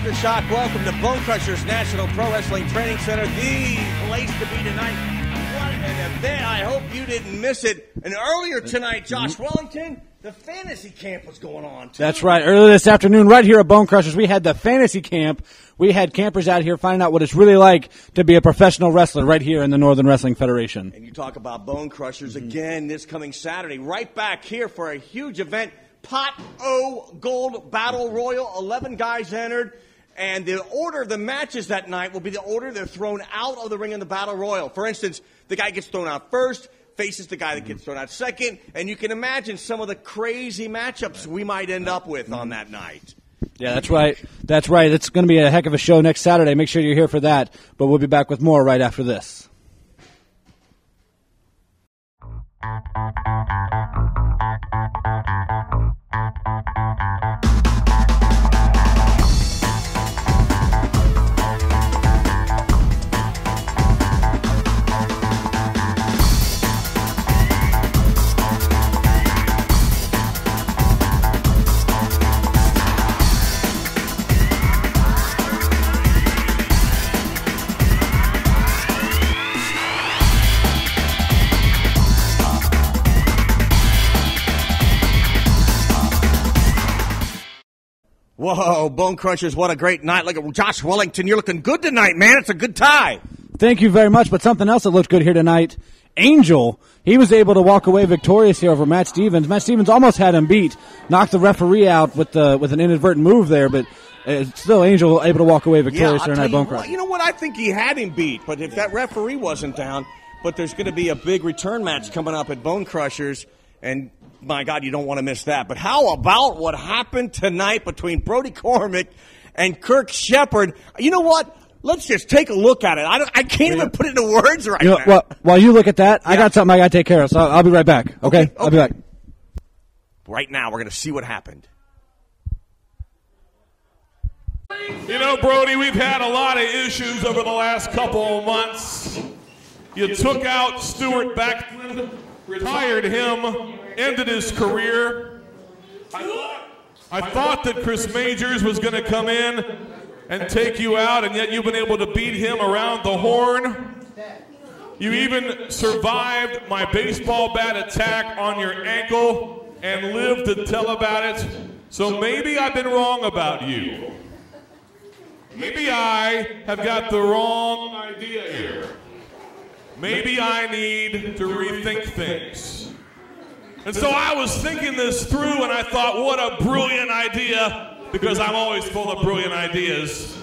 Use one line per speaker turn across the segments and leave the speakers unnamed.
AfterShock. Welcome to Bone Crushers National Pro Wrestling Training Center, the place to be tonight. What an event. I hope you didn't miss it. And earlier tonight, Josh Wellington, the fantasy camp was going on, too.
That's right. Earlier this afternoon, right here at Bone Crushers, we had the fantasy camp. We had campers out here finding out what it's really like to be a professional wrestler right here in the Northern Wrestling Federation.
And you talk about Bone Crushers again this coming Saturday, right back here for a huge event. Pot O Gold Battle Royal, 11 guys entered, and the order of the matches that night will be the order they're thrown out of the ring in the Battle Royal. For instance, the guy gets thrown out first, faces the guy that gets thrown out second, and you can imagine some of the crazy matchups we might end up with on that night.
Yeah, that's right. That's right. It's going to be a heck of a show next Saturday. Make sure you're here for that, but we'll be back with more right after this.
Whoa, Bone Crushers, what a great night. Look at Josh Wellington. You're looking good tonight, man. It's a good tie.
Thank you very much, but something else that looked good here tonight, Angel, he was able to walk away victorious here over Matt Stevens. Matt Stevens almost had him beat, knocked the referee out with an inadvertent move there, but still Angel able to walk away victorious here tonight, Bone Crushers.
You know what? I think he had him beat, but if that referee wasn't down, but there's going to be a big return match coming up at Bone Crushers, and my God, you don't want to miss that. But how about what happened tonight between Brody Cormick and Kirk Shepard? You know what? Let's just take a look at it. I can't even put it into words right now.
Well, while you look at that, I got something I got to take care of, so I'll be right back. Okay? I'll be back.
Right now, we're going to see what happened.
You know, Brody, we've had a lot of issues over the last couple of months. You took out Stuart Backlund, retired him, ended his career. I thought that Chris Majors was going to come in and take you out, and yet you've been able to beat him around the horn. You even survived my baseball bat attack on your ankle and lived to tell about it. So maybe I've been wrong about you. Maybe I have got the wrong idea here. Maybe I need to rethink things. And so I was thinking this through, and I thought, what a brilliant idea, because I'm always full of brilliant ideas.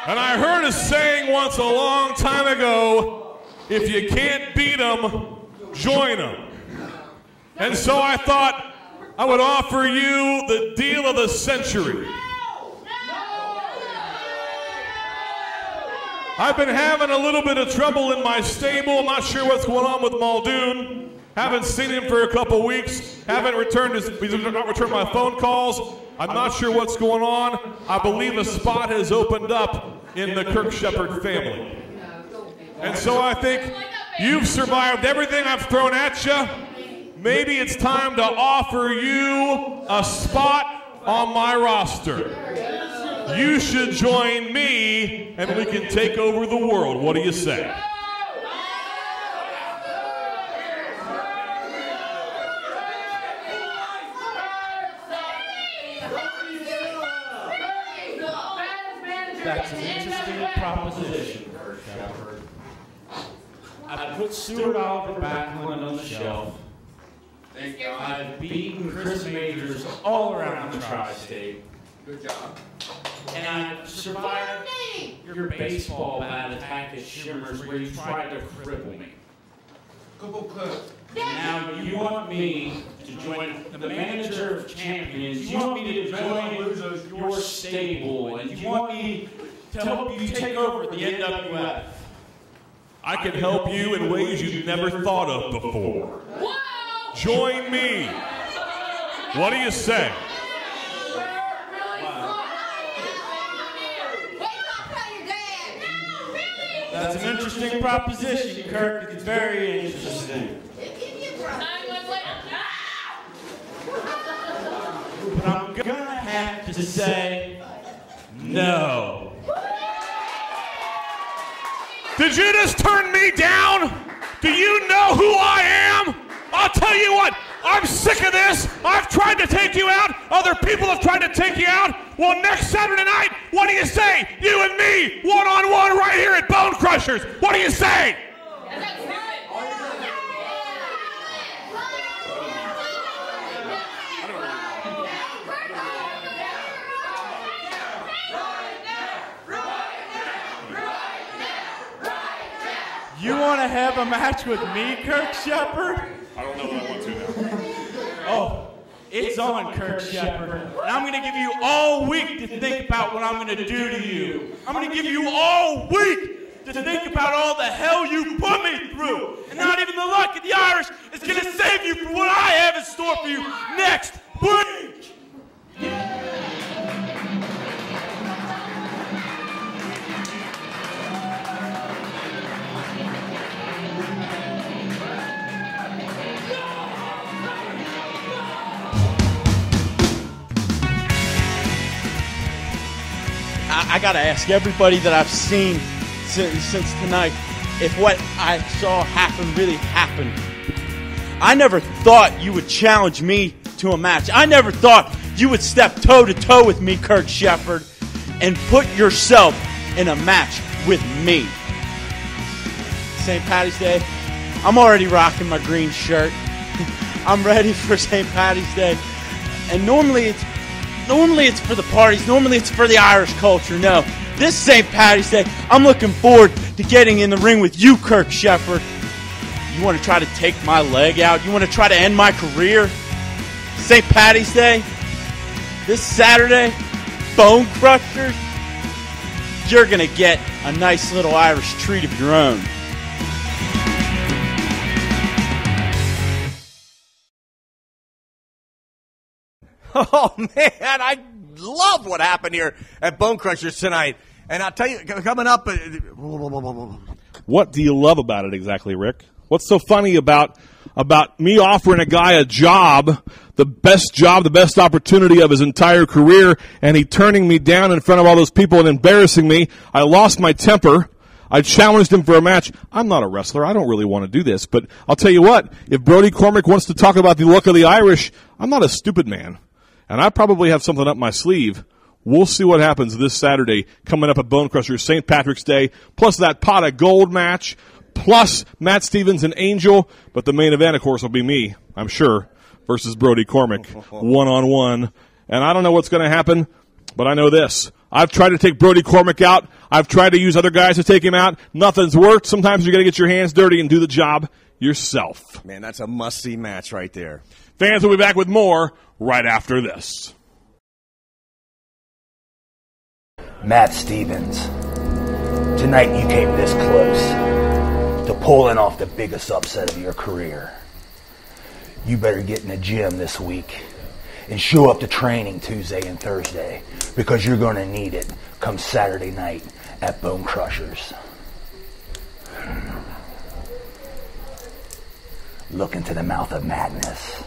And I heard a saying once a long time ago, if you can't beat them, join them. And so I thought I would offer you the deal of the century. I've been having a little bit of trouble in my stable. I'm not sure what's going on with Muldoon. Haven't seen him for a couple weeks. Haven't returned my phone calls. I'm not sure what's going on. I believe a spot has opened up in the Kirk Shepard family. And so I think you've survived everything I've thrown at you. Maybe it's time to offer you a spot on my roster. You should join me, and we can take over the world. What do you say?
That's an interesting proposition, Kirk Shepard. I put Stuart Oliver Backlund on the shelf. I've beaten Chris Majors all around the tri-state.
Good job.
And I survived your baseball bat attack at Shimmers where you tried to cripple me. Now you want me to join the manager of champions. You want me to join your stable, and you want me to help you take over the NWF.
I can help you in ways you've never thought of before. Join me. What do you say?
That's an interesting proposition, Kirk. It's very interesting. But I'm gonna have to say no.
Did you just turn me down? Do you know who I am? I'll tell you what, I'm sick of this. I've tried to take you out. Other people have tried to take you out. Well, next Saturday night, what do you say? You and me, one-on-one right here at Bone Crushers. What do you say?
You want to have a match with me, Kirk Shepard?
I don't know that I want to now.
Oh, it's on, Kirk Shepard. And I'm going to give you all week to think about what I'm going to do to you. I'm going to give you all week to think about all the hell you put me through. And not even the luck of the Irish is going to save you from what I have in store for you next week.
I gotta ask everybody that I've seen since tonight if what I saw happen really happened. I never thought you would challenge me to a match. I never thought you would step toe-to-toe with me, Kirk Shepard, and put yourself in a match with me. St. Patty's Day, I'm already rocking my green shirt. I'm ready for St. Patty's Day. And normally it's for the parties. Normally it's for the Irish culture. No, this St. Patty's Day, I'm looking forward to getting in the ring with you, Kirk Shepard. You want to try to take my leg out? You want to try to end my career? St. Patty's Day, this Saturday, Bone Crushers, you're going to get a nice little Irish treat of your own.
Oh, man, I love what happened here at Bone Crushers tonight. And I'll tell you, coming up...
What do you love about it exactly, Rick? What's so funny about me offering a guy a job, the best opportunity of his entire career, and he turning me down in front of all those people and embarrassing me? I lost my temper. I challenged him for a match. I'm not a wrestler. I don't really want to do this. But I'll tell you what, if Brody Cormick wants to talk about the look of the Irish, I'm not a stupid man. And I probably have something up my sleeve. We'll see what happens this Saturday coming up at Bone Crushers, St. Patrick's Day, plus that pot of gold match, plus Matt Stevens and Angel. But the main event, of course, will be me, I'm sure, versus Brody Cormick, one-on-one. And I don't know what's going to happen, but I know this. I've tried to take Brody Cormick out. I've tried to use other guys to take him out. Nothing's worked. Sometimes you're going to get your hands dirty and do the job yourself.
Man, that's a must-see match right there.
Fans will be back with more right after this.
Matt Stevens, tonight you came this close to pulling off the biggest upset of your career. You better get in the gym this week and show up to training Tuesday and Thursday, because you're going to need it come Saturday night at Bone Crushers. Look into the mouth of madness.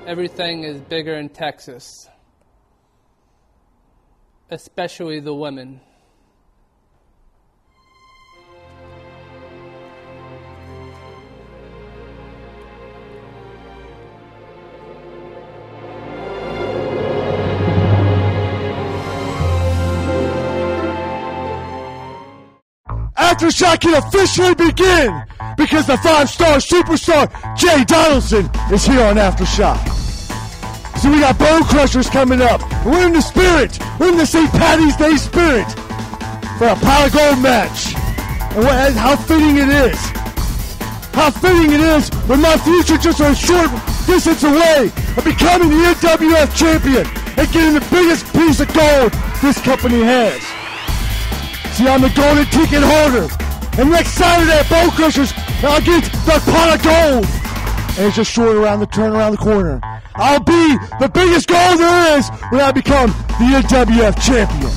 Everything is bigger in Texas, especially the women.
AfterShock can officially begin because the 5-star superstar Jay Donaldson is here on AfterShock. So we got Bone Crushers coming up. We're in the spirit. We're in the St. Patty's Day spirit for a pot of gold match. And how fitting it is. How fitting it is with my future just a short distance away of becoming the NWF champion and getting the biggest piece of gold this company has. See, I'm the golden ticket holder. And next Saturday at Bone Crushers, I'll get the pot of gold. And it's just short around the turn around the corner. I'll be the biggest gold there is when I become the NWF champion.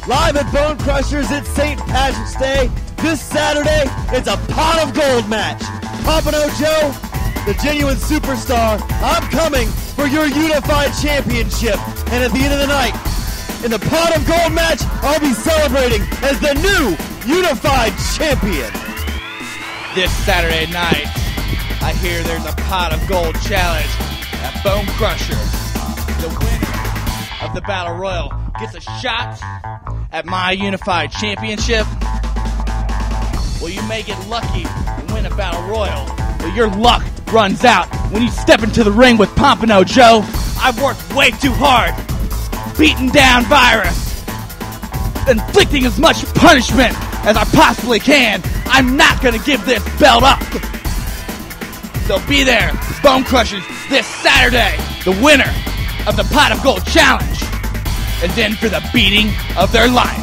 Live at Bone Crushers, it's St. Patrick's Day. This Saturday, it's a pot of gold match. Pompano Joe, the genuine superstar, I'm coming for your unified championship. And at the end of the night, in the pot of gold match, I'll be celebrating as the new unified champion.
This Saturday night, I hear there's a pot of gold challenge at Bone Crushers. The winner of the Battle Royal gets a shot at my unified championship. Well, you may get lucky and win a Battle Royal, but your luck runs out when you step into the ring with Pompano Joe. I've worked way too hard, beating down Virus, inflicting as much punishment as I possibly can. I'm not going to give this belt up. So be there, Bone Crushers, this Saturday, the winner of the Pot of Gold Challenge, and then for the beating of their life.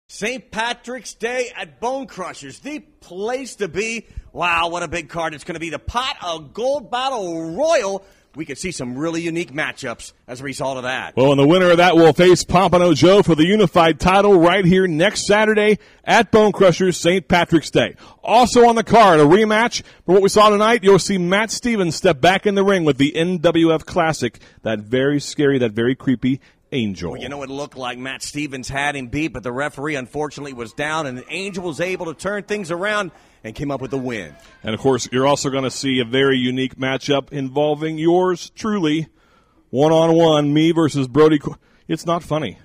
St. Patrick's Day at Bone Crushers, the place to be. Wow, what a big card it's going to be. The Pot of Gold Battle Royal. We could see some really unique matchups as a result of that.
Well, and the winner of that will face Pompano Joe for the unified title right here next Saturday at Bone Crushers St. Patrick's Day. Also on the card, a rematch for what we saw tonight. You'll see Matt Stevens step back in the ring with the NWF Classic, that very scary, that very creepy Angel.
Well, you know, it looked like Matt Stevens had him beat, but the referee unfortunately was down, and Angel was able to turn things around and came up with the win.
And, of course, you're also going to see a very unique matchup involving yours truly, one-on-one, me versus Brody. It's not funny.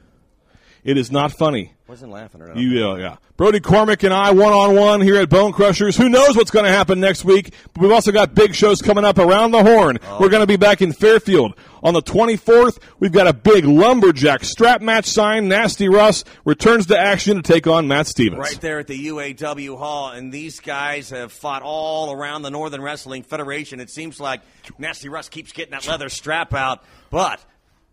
It is not funny.
Wasn't laughing at all.
Yeah. Brody Cormick and I one-on-one here at Bone Crushers. Who knows what's going to happen next week? But we've also got big shows coming up around the horn. We're going to be back in Fairfield. On the 24th, we've got a big lumberjack strap match sign. Nasty Russ returns to action to take on Matt Stevens.
Right there at the UAW Hall, and these guys have fought all around the Northern Wrestling Federation. It seems like Nasty Russ keeps getting that leather strap out, but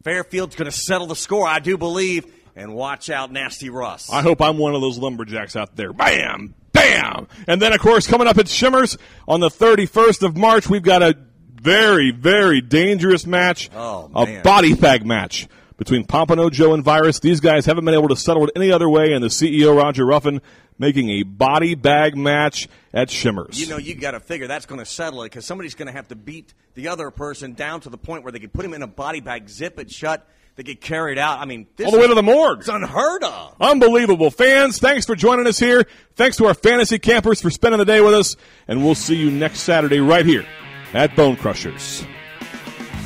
Fairfield's going to settle the score, I do believe. And watch out, Nasty Russ.
I hope I'm one of those lumberjacks out there. Bam! Bam! And then, of course, coming up at Shimmers on the 31st of March, we've got a very, very dangerous match, a body bag match between Pompano Joe and Virus. These guys haven't been able to settle it any other way, and the CEO, Roger Ruffin, making a body bag match at Shimmers.
You know, you got to figure that's going to settle it because somebody's going to have to beat the other person down to the point where they can put him in a body bag, zip it shut, they get carried out. I mean, this
all the way to the morgue.
It's unheard of.
Unbelievable. Fans, thanks for joining us here. Thanks to our fantasy campers for spending the day with us. And we'll see you next Saturday right here at Bone Crushers.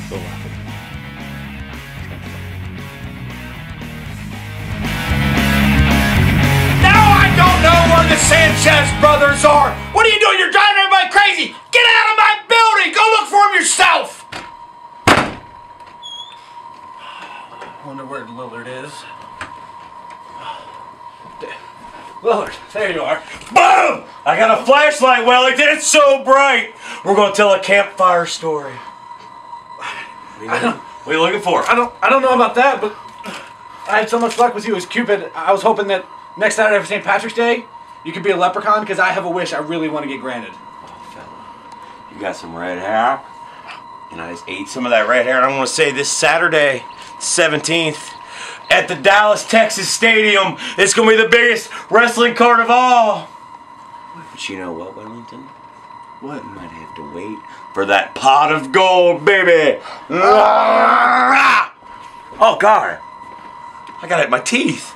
Go laughing.
Now I don't know where the Sanchez brothers are. What are you doing? You're driving everybody crazy. Get out of my building. Go look for them yourself. Wonder where Lillard is. Lillard, there you are. Boom! I got a flashlight, Wellington. It's so bright. We're gonna tell a campfire story. What are you looking for?
I don't know about that, but I had so much luck with you as Cupid. I was hoping that next Saturday for St. Patrick's Day, you could be a leprechaun because I have a wish I really want to get granted.
Oh, fella, you got some red hair, and I just ate some of that red hair. And I want to say this Saturday, 17th, at the Dallas, Texas Stadium, it's going to be the biggest wrestling card of all. But you know what, Wellington? What? You might have to wait for that pot of gold, baby. Oh, God. I got it in my teeth.